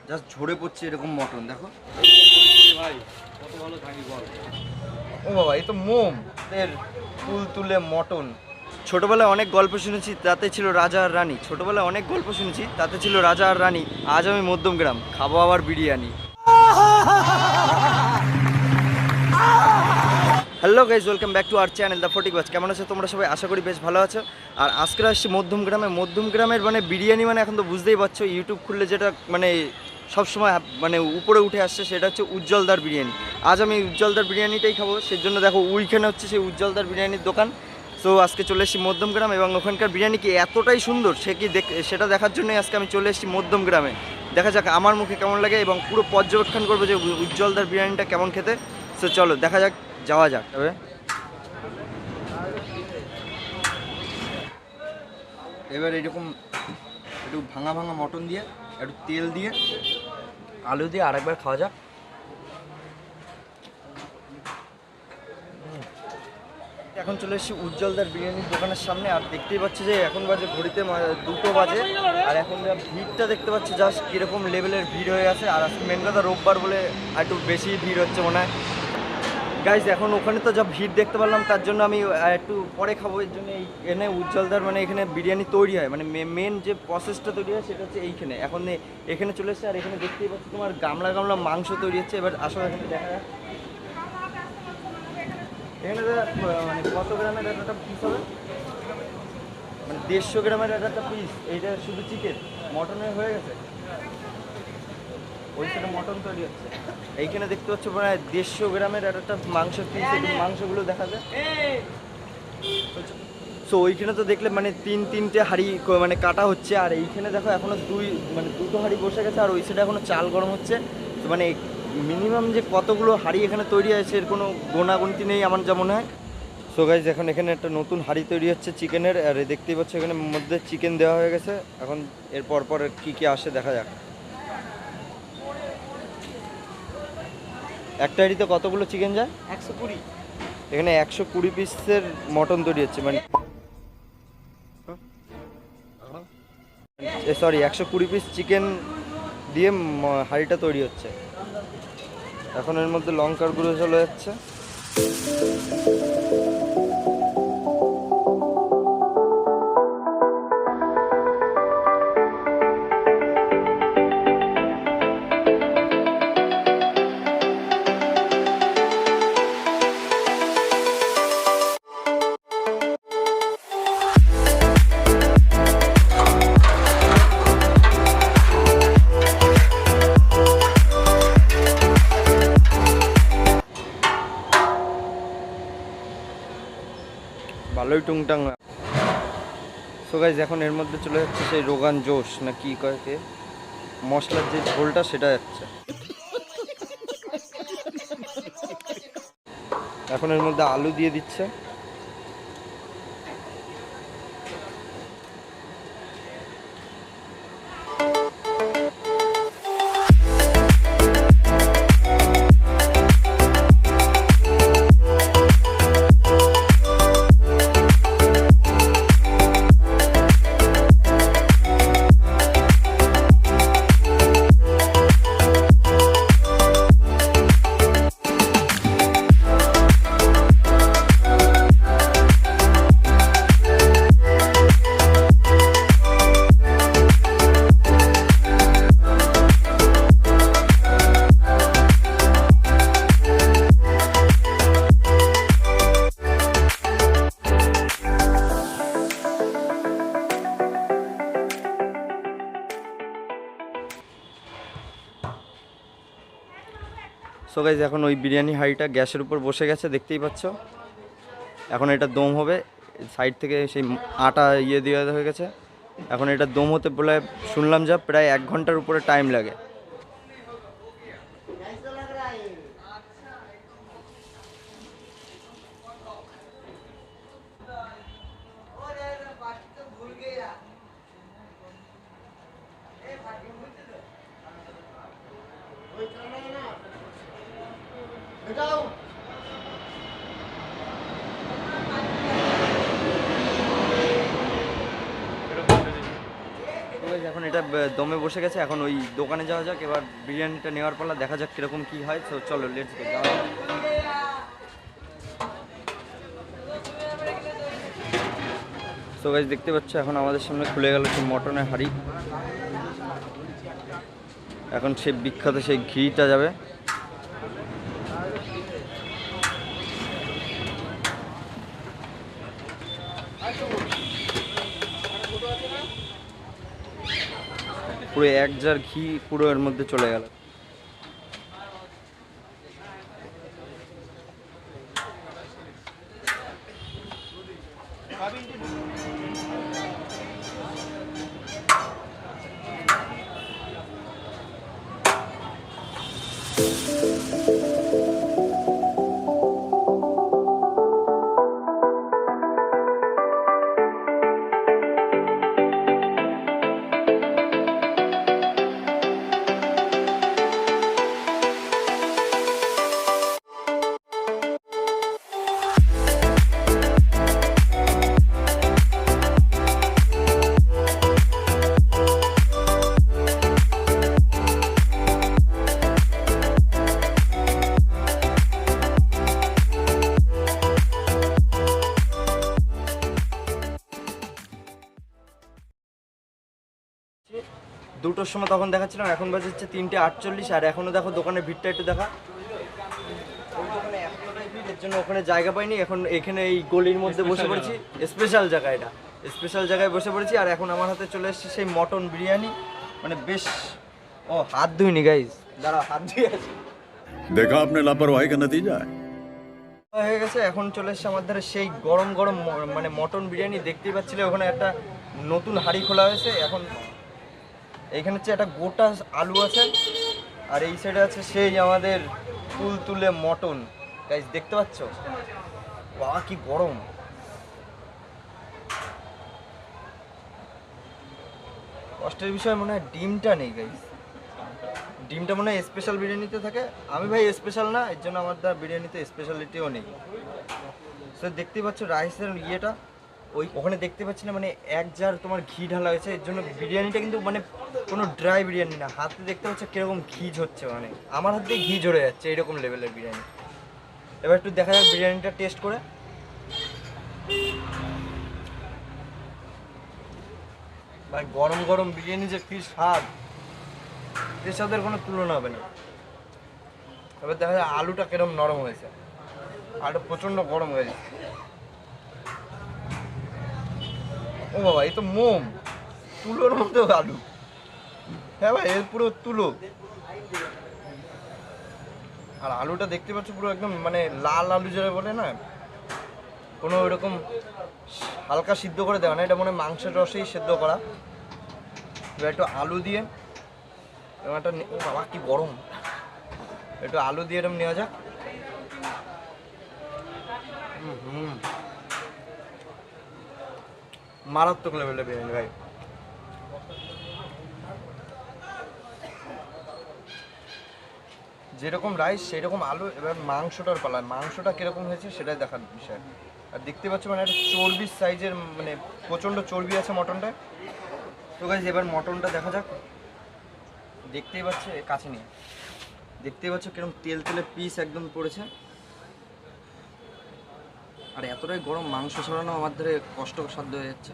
Just ঝরে পড়ছে এরকম মটন। দেখো ভাই কত ভালো থাকি বল। ও বাবা, এই তো মোম এর ফুল তুলে মটন। ছোটবেলায় অনেক গল্প শুনেছি, তাতে ছিল রাজা আর রানী। ছোটবেলায় অনেক গল্প শুনেছি, তাতে ছিল রাজা আর রানী। আজ আমি মধ্যমগ্রাম, খাবো আবার biryani. Hello guys, welcome back to our channel the Fatik watch. কেমন আছো তোমরা সবাই? আশা করি বেশ ভালো আছো। আর আজকে আসছি মধ্যমগ্রামে। মধ্যমগ্রামের মানে বিরিয়ানি মানে এখন তো বুঝতেই পারছো, ইউটিউব খুললে যেটা মানে সবসময় মানে উপরে উঠে আসছে সেটা হচ্ছে উজ্জ্বলদার বিরিয়ানি। আজ আমি উজ্জ্বলদার বিরিয়ানিটাই খাবো। সেই জন্য দেখো ওইখানে হচ্ছে সেই উজ্জ্বলদার বিরিয়ানির দোকান। সো আজকে চলে এসেছি মধ্যমগ্রাম, এবং ওখানকার বিরিয়ানি কি এতটাই সুন্দর সেটা দেখার জন্যই আজকে আমি চলে এসেছি মধ্যমগ্রামে। দেখা যাক আমার মুখে কেমন লাগে, এবং পুরো পর্যবেক্ষণ করবো যে উজ্জ্বলদার বিরিয়ানিটা কেমন খেতে। সো চলো দেখা যাক, যাওয়া যাক। তবে এবার এরকম একটু ভাঙা ভাঙা মটন দিয়ে, একটু তেল দিয়ে, আলু দিয়ে আরেকবার খাওয়া যাক। এখন চলে এসেছি উজ্জ্বলদার বিরিয়ানির দোকানের সামনে। আর দেখতেই পাচ্ছি যে এখন বাজে ঘড়িতে 2টো বাজে। আর এখন যা ভিড়টা দেখতে পাচ্ছি, জাস্ট কীরকম লেভেলের ভিড় হয়ে গেছে। আর আজকে মেন কথা রোববার বলে একটু বেশি ভিড় হচ্ছে মনে হয়। গাইজ এখন ওখানে তো যা ভিড় দেখতে পারলাম, তার জন্য আমি একটু পরে খাবো। এর জন্য এখানে উজ্জ্বলদার মানে এখানে বিরিয়ানি তৈরি হয়, মানে মেন যে প্রসেসটা তৈরি হয় সেটা হচ্ছে এইখানে। এখন এখানে চলে এসেছে, আর এখানে দেখতেই পাচ্ছি তোমার গামলা গামলা মাংস তৈরি হচ্ছে। এবার আসলে এখানে দেখা যাক এখানে মানে কত গ্রামের একটা পিস হবে, মানে 150 গ্রামের একটা পিস। এইটা শুধু চিকেন, মটনের হয়ে গেছে। ওই সাইডে মটন তৈরি হচ্ছে। এইখানে দেখতে পাচ্ছ প্রায় 150 গ্রামের একটা মাংসের পিস। এই মাংসগুলো দেখা যায়। সো ওইখানে তো দেখলে মানে তিনটে হাঁড়ি মানে কাটা হচ্ছে। আর এইখানে দেখো এখনো দুটো হাঁড়ি বসে গেছে, আর ওই সাইডে এখনো চাল গরম হচ্ছে। তো মানে মিনিমাম যে কতগুলো হাঁড়ি এখানে তৈরি হয়েছে এর কোনো গোনাগুনতি নেই আমার যা মনে হয়। সো গাইজ এখন এখানে একটা নতুন হাঁড়ি তৈরি হচ্ছে চিকেনের। আর দেখতেই পাচ্ছ এখানে মধ্যে চিকেন দেওয়া হয়ে গেছে। এখন এর পর কী কী আসে দেখা যাক। একটা হাঁড়িতে কতগুলো চিকেন যায়? 120। এখানে 120 পিসের মটন তৈরি হচ্ছে, মানে সরি 120 পিস চিকেন দিয়ে হাঁড়িটা তৈরি হচ্ছে। এখন এর মধ্যে লঙ্কার গুঁড়ো চলে যাচ্ছে। ভালোই টুংটাং। সো গাইজ এখন এর মধ্যে চলে যাচ্ছে সেই রোগান জোশ না কি কয় কে, মশলার যে ঝোলটা সেটা যাচ্ছে। এখন এর মধ্যে আলু দিয়ে দিচ্ছে। সো গাইজ এখন ওই বিরিয়ানি হাঁড়িটা গ্যাসের উপর বসে গেছে, দেখতেই পাচ্ছ। এখন এটা দম হবে। সাইড থেকে সেই আটা দেওয়া হয়ে গেছে। এখন এটা দম হতে বলে শুনলাম যা প্রায় 1 ঘন্টার উপরে টাইম লাগে। এখন এটা খিদেটা দমে বসে গেছে, এখন ওই দোকানে যাওয়া যাক। এবার বিরিয়ানিটা নেওয়ার পালা, দেখা যাক কীরকম কী হয়। তো চলো লেটস গো, যাওয়া যাক। তো গাইস দেখতে পাচ্ছ এখন আমাদের সামনে খুলে গেল সেই মটনের হাঁড়ি। এখন সেই বিখ্যাত সেই ঘিটা যাবে। পুরো এক জার ঘি পুরো এর মধ্যে চলে গেল। দুটোর সময় তখন দেখাচ্ছিলাম, এখন বাজে হচ্ছে 3:48। আর এখনও দেখো দোকানের ভিড়টা একটু দেখা। ওই দোকানে এতটাই ভিড়, এর জন্য ওখানে জায়গা পাইনি। এখন এখানে এই গলির মধ্যে বসে পড়েছি, স্পেশাল জায়গা, এটা স্পেশাল জায়গায় বসে পড়েছি। আর এখন আমার হাতে চলে এসেছে সেই মটন বিরিয়ানি, মানে বেশ। ও হাত ধুইনি গাইজ, দাঁড়া হাত ধুয়ে আসি। देखा आपने लापरवाही का नतीजा है। হয়ে গেছে, এখন চলে এসেছে আমার ধারে সেই গরম গরম মানে মটন বিরিয়ানি। দেখতেই পাচ্ছিলে ওখানে একটা নতুন হাঁড়ি খোলা হয়েছে। এখন এইখানে হচ্ছে একটা গোটা আলু আছে, আর এই সাইডে আছে সেই আমাদের তুলে মটন। গাইস দেখতে পাচ্ছ, বাবা কি গরম। কষ্টের বিষয় মনে হয় ডিমটা নেই গাইস, ডিমটা মনে হয় স্পেশাল বিরিয়ানিতে থাকে। আমি ভাই স্পেশাল না, এর জন্য আমার দ্বারা বিরিয়ানিতে স্পেশালিটিও নেই। সো দেখতেই পাচ্ছ রাইসের ইয়েটা, ওই ওখানে দেখতে পাচ্ছি না, মানে এক জার তোমার ঘি ঢালা হয়েছে। এর জন্য বিরিয়ানিটা কিন্তু মানে কোনো ড্রাই বিরিয়ানি না, হাতে দেখতে পাচ্ছ কীরকম ঘি ঝরছে, মানে আমার হাত দিয়ে ঘি ঝরে যাচ্ছে, এইরকম লেভেলের বিরিয়ানি। এবার একটু দেখা যাক বিরিয়ানিটা টেস্ট করে। ভাই গরম গরম বিরিয়ানি যে কি স্বাদ, এর সাথে কোনো তুলনা হবে না। এবার দেখা যায় আলুটা কিরম নরম হয়েছে, আলু প্রচণ্ড গরম হয়ে গেছে। ও বাবা, এই তো মোম, তুলোর মধ্যে আলু। হ্যাঁ ভাই, এর পুরো তুলো। আর আলুটা দেখতে পাচ্ছ পুরো একদম মানে লাল আলু যেটা বলে না, কোনো এরকম হালকা সিদ্ধ করে দেওয়া না, এটা মনে মাংসের রসেই সিদ্ধ করা। এবার একটু আলু দিয়ে এবং একটা, ও বাবা কি গরম, একটু আলু দিয়ে এরকম নেওয়া যাক। মারাত্মক লেভেলের বিরিয়ানি ভাই। যেরকম রাইস সেই রকম আলু। এবার মাংসটার পালা, মাংসটা কিরকম হয়েছে সেটাই দেখার বিষয়। আর দেখতে পাচ্ছ মানে একটা চর্বির সাইজের, মানে প্রচণ্ড চর্বি আছে মটনটায়। তো গাইস এবার মটনটা দেখা যাক। দেখতেই পাচ্ছ, কাছে নিয়ে দেখতেই পাচ্ছ কিরকম তেল তেলে পিস একদম পড়েছে। আর এতটাই গরম, মাংস ছড়ানো আমার ধরে কষ্টসাধ্য হয়ে যাচ্ছে।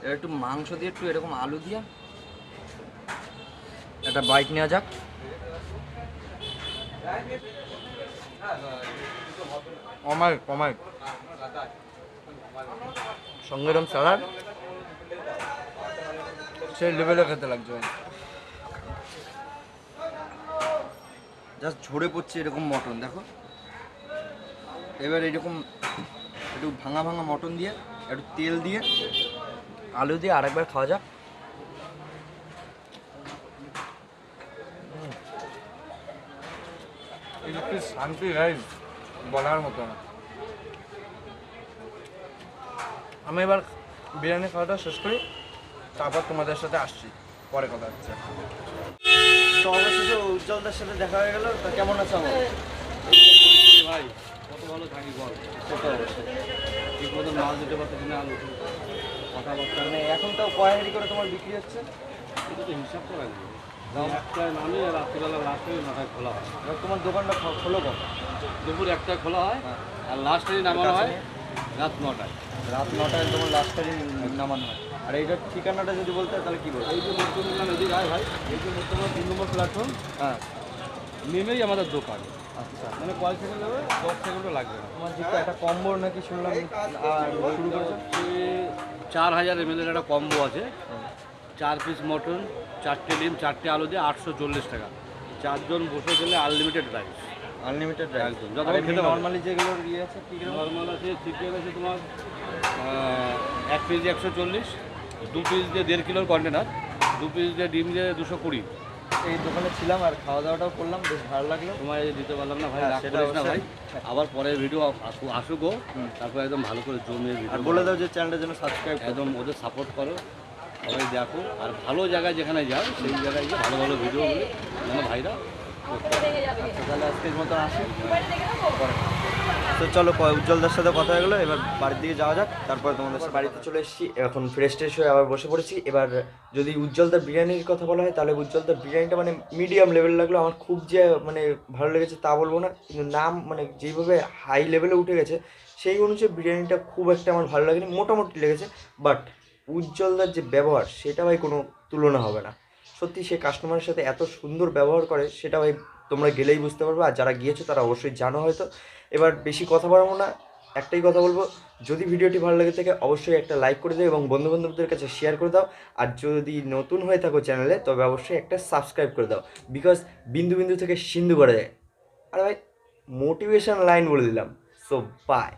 এবার একটু মাংস দিয়ে একটু এরকম আলু দিয়ে একটা বাইট নেওয়া যাক। অমায়িক সঙ্গে এরকম স্যালাড, সেই লেভেলে খেতে লাগছে। জাস্ট ঝরে পড়ছে এরকম মটন, দেখো। এবার এরকম একটু ভাঙা ভাঙা মটন দিয়ে একটু তেল দিয়ে আলু দিয়ে আরেকবার খাওয়া যাক। শান্তি রাইস বলার মতো না। আমি এবার বিরিয়ানি খাওয়াটা শেষ করি, তারপর তোমাদের সাথে আসছি, পরে কথা হচ্ছে। তো অবশেষে উজ্জ্বলদার সাথে দেখা হয়ে গেল। তা কেমন আছো আমার ভাই? কত ভালো থাকি বল। সেটা অবশ্যই ঠিক মতো মাল দিতে পারতেছি না, আলু কথাবার্তা মানে এখন তাও কয় হাঁড়ি করে তোমার বিক্রি হচ্ছে? এটা তো হিসাব করা লাগবে একটায় নামে রাত্রিবেলা লাস্টে 9টায় খোলা হয়। এবার তোমার দোকানটা খোলো কখন? দুপুর 1টায় খোলা হয় হ্যাঁ। আর লাস্টেই নামানো হয় রাত 9টায়। রাত 9টায় তোমার লাস্টারই নামানো হয়। আর এইটার ঠিকানাটা যদি বলতে হয় তাহলে কী বলবো? এই যে মধ্যমগ্রাম এদিকে আয় ভাই, এই যে মধ্যমগ্রাম 3 নম্বর প্ল্যাটফর্ম হ্যাঁ, নেমেই আমাদের দোকান। আচ্ছা। মানে কয় সেকেন্ড লাগবে? 10 সেকেন্ডও লাগবে না। তোমার যেটা একটা কম্বো নাকি শুনলাম আর শুরু করেছো? 4000 ml এর একটা কম্বো আছে, 4 পিস মটন, 4টে ডিম, 4টে আলু দিয়ে 840 টাকা। 4 জন বসে খেলে আনলিমিটেড রাইস। আনলিমিটেড একদম, যত যত খেতে পারো। নর্মালি যেগুলো ইয়ে আছে কী কিরকম? নর্মাল আছে, চিকেন আছে তোমার 1 কেজি 140, 2 পিস দিয়ে 1.5 কিলোর কন্টেনার, 2 পিস দিয়ে ডিম দিয়ে 220। এই দোকানে ছিলাম আর খাওয়া দাওয়াটাও করলাম, বেশ ভালো লাগলো। তোমায় দিতে পারলাম না ভাই, হ্যাঁ, রাগ সেটা করিস না ভাই। অবশ্যই। আবার পরের ভিডিও আসুকো, তারপর একদম ভালো করে জমিয়ে আর ভিডিও বলে দাও যে চ্যানেলটা যেন সাবস্ক্রাইব একদম ওদের সাপোর্ট করো, সবাই দেখো। আর ভালো জায়গায় যেখানে যাও সেই জায়গায় গিয়ে ভালো ভালো ভিডিও বলে যেন ভাইরা করতে পারে। তাহলে আজকের মতো আসি পরে। তো চলো উজ্জ্বলদার সাথে কথা হয়ে গেলো, এবার বাড়ির দিকে যাওয়া যাক। তারপরে তোমাদের সাথে বাড়িতে চলে এসেছি, এখন ফ্রেশ ট্রেশ হয়ে আবার বসে পড়েছি। এবার যদি উজ্জ্বলদার বিরিয়ানির কথা বলা হয় তাহলে উজ্জ্বলদার বিরিয়ানিটা মানে মিডিয়াম লেভেল লাগলো আমার, খুব যে মানে ভালো লেগেছে তা বলবো না, কিন্তু নাম মানে যেইভাবে হাই লেভেলে উঠে গেছে সেই অনুযায়ী বিরিয়ানিটা খুব একটা আমার ভালো লাগেনি, মোটামুটি লেগেছে। বাট উজ্জ্বলদার যে ব্যবহার সেটা ভাই কোনো তুলনা হবে না। সত্যি সে কাস্টমারের সাথে এত সুন্দর ব্যবহার করে সেটা ভাই তোমরা গেলেই বুঝতে পারবে, আর যারা গিয়েছো তারা অবশ্যই জানো হয়তো। এবার বেশি কথা বাড়াবো না, একটাই কথা বলবো, যদি ভিডিওটি ভালো লেগে থাকে অবশ্যই একটা লাইক করে দাও এবং বন্ধুবান্ধবদের কাছে শেয়ার করে দাও। আর যদি নতুন হয়ে থাকো চ্যানেলে তবে অবশ্যই একটা সাবস্ক্রাইব করে দাও, বিকজ বিন্দু বিন্দু থেকে সিন্ধু করা যায়। আর ভাই মোটিভেশন লাইন বলে দিলাম। So by.